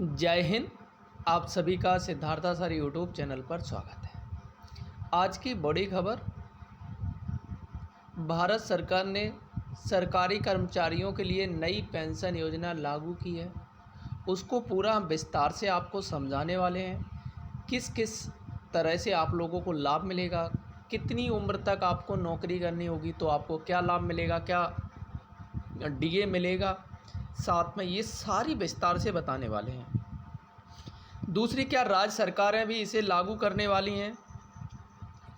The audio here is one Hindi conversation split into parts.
जय हिंद। आप सभी का सिद्धार्था सर यूट्यूब चैनल पर स्वागत है। आज की बड़ी खबर, भारत सरकार ने सरकारी कर्मचारियों के लिए नई पेंशन योजना लागू की है। उसको पूरा हम विस्तार से आपको समझाने वाले हैं। किस किस तरह से आप लोगों को लाभ मिलेगा, कितनी उम्र तक आपको नौकरी करनी होगी तो आपको क्या लाभ मिलेगा, क्या डीए मिलेगा, साथ में ये सारी विस्तार से बताने वाले हैं। दूसरी, क्या राज्य सरकारें भी इसे लागू करने वाली हैं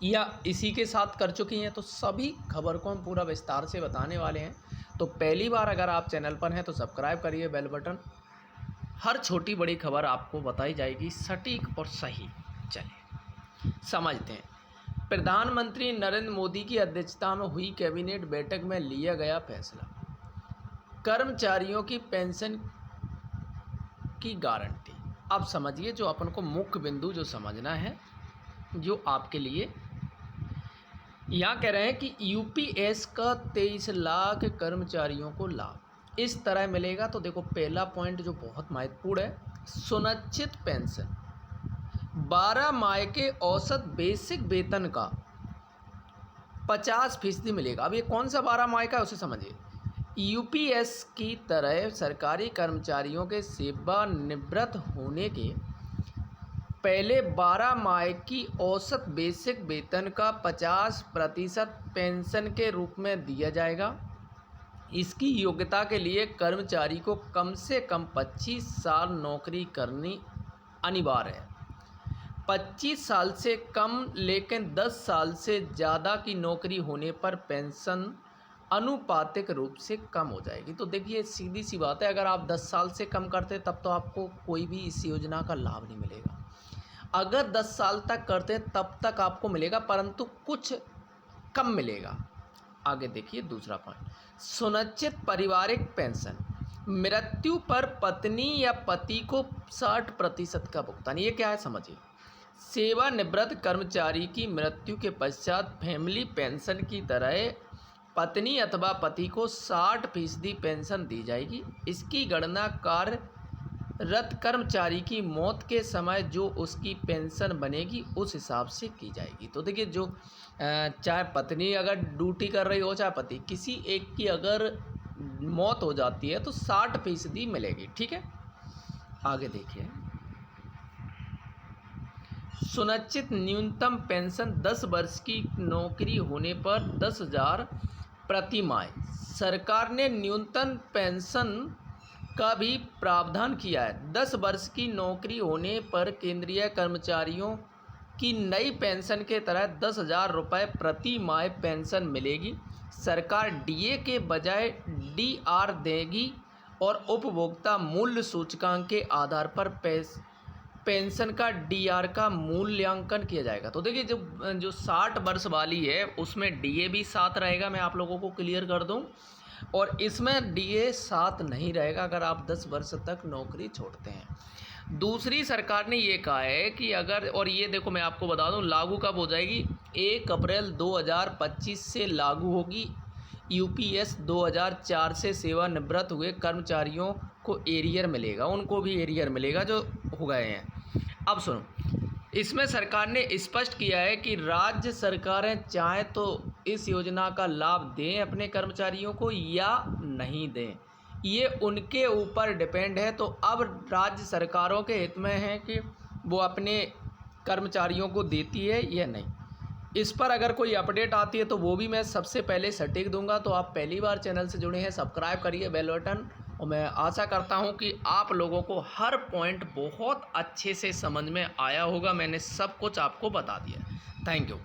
या इसी के साथ कर चुकी हैं, तो सभी खबर को हम पूरा विस्तार से बताने वाले हैं। तो पहली बार अगर आप चैनल पर हैं तो सब्सक्राइब करिए, बेल बटन। हर छोटी बड़ी खबर आपको बताई जाएगी सटीक और सही। चलिए समझते हैं। प्रधानमंत्री नरेंद्र मोदी की अध्यक्षता में हुई कैबिनेट बैठक में लिया गया फैसला, कर्मचारियों की पेंशन की गारंटी। अब समझिए, जो अपन को मुख्य बिंदु जो समझना है, जो आपके लिए यहाँ कह रहे हैं कि यूपीएस का 23 लाख कर्मचारियों को लाभ इस तरह मिलेगा। तो देखो, पहला पॉइंट जो बहुत महत्वपूर्ण है, सुनिश्चित पेंशन 12 माह के औसत बेसिक वेतन का 50% मिलेगा। अब ये कौन सा 12 माह का है उसे समझिए। यूपीएस की तरह सरकारी कर्मचारियों के सेवानिवृत्त होने के पहले 12 माह की औसत बेसिक वेतन का 50% पेंशन के रूप में दिया जाएगा। इसकी योग्यता के लिए कर्मचारी को कम से कम 25 साल नौकरी करनी अनिवार्य है। 25 साल से कम लेकिन 10 साल से ज़्यादा की नौकरी होने पर पेंशन अनुपातिक रूप से कम हो जाएगी। तो देखिए, सीधी सी बात है, अगर आप 10 साल से कम करते तब तो आपको कोई भी इस योजना का लाभ नहीं मिलेगा। अगर 10 साल तक करते तब तक आपको मिलेगा, परंतु कुछ कम मिलेगा। आगे देखिए दूसरा पॉइंट, सुनिश्चित पारिवारिक पेंशन, मृत्यु पर पत्नी या पति को 60% का भुगतान। ये क्या है समझिए। सेवानिवृत्त कर्मचारी की मृत्यु के पश्चात फैमिली पेंशन की तरह पत्नी अथवा पति को 60% पेंशन दी जाएगी। इसकी गणना कार्यरत कर्मचारी की मौत के समय जो उसकी पेंशन बनेगी उस हिसाब से की जाएगी। तो देखिए, जो चाहे पत्नी अगर ड्यूटी कर रही हो चाहे पति, किसी एक की अगर मौत हो जाती है तो 60% मिलेगी। ठीक है, आगे देखिए। सुनिश्चित न्यूनतम पेंशन 10 वर्ष की नौकरी होने पर 10,000 प्रति माह। सरकार ने न्यूनतम पेंशन का भी प्रावधान किया है। 10 वर्ष की नौकरी होने पर केंद्रीय कर्मचारियों की नई पेंशन के तहत 10,000 रुपये प्रति माह पेंशन मिलेगी। सरकार डीए के बजाय डीआर देगी और उपभोक्ता मूल्य सूचकांक के आधार पर पेंशन का डीआर का मूल्यांकन किया जाएगा। तो देखिए, जो 60 वर्ष वाली है उसमें डीए भी साथ रहेगा, मैं आप लोगों को क्लियर कर दूं। और इसमें डीए साथ नहीं रहेगा अगर आप 10 वर्ष तक नौकरी छोड़ते हैं। दूसरी, सरकार ने ये कहा है कि अगर, और ये देखो मैं आपको बता दूं लागू कब हो जाएगी, 1 अप्रैल 2025 से लागू होगी। यूपीएस 2004 से सेवानिवृत्त हुए कर्मचारियों को एरियर मिलेगा, उनको भी एरियर मिलेगा जो हो गए हैं। अब सुनो, इसमें सरकार ने स्पष्ट किया है कि राज्य सरकारें चाहें तो इस योजना का लाभ दें अपने कर्मचारियों को या नहीं दें, ये उनके ऊपर डिपेंड है। तो अब राज्य सरकारों के हित में है कि वो अपने कर्मचारियों को देती है या नहीं। इस पर अगर कोई अपडेट आती है तो वो भी मैं सबसे पहले सटीक दूंगा। तो आप पहली बार चैनल से जुड़े हैं, सब्सक्राइब करिए, बेल बटन। और मैं आशा करता हूं कि आप लोगों को हर पॉइंट बहुत अच्छे से समझ में आया होगा। मैंने सब कुछ आपको बता दिया। Thank you.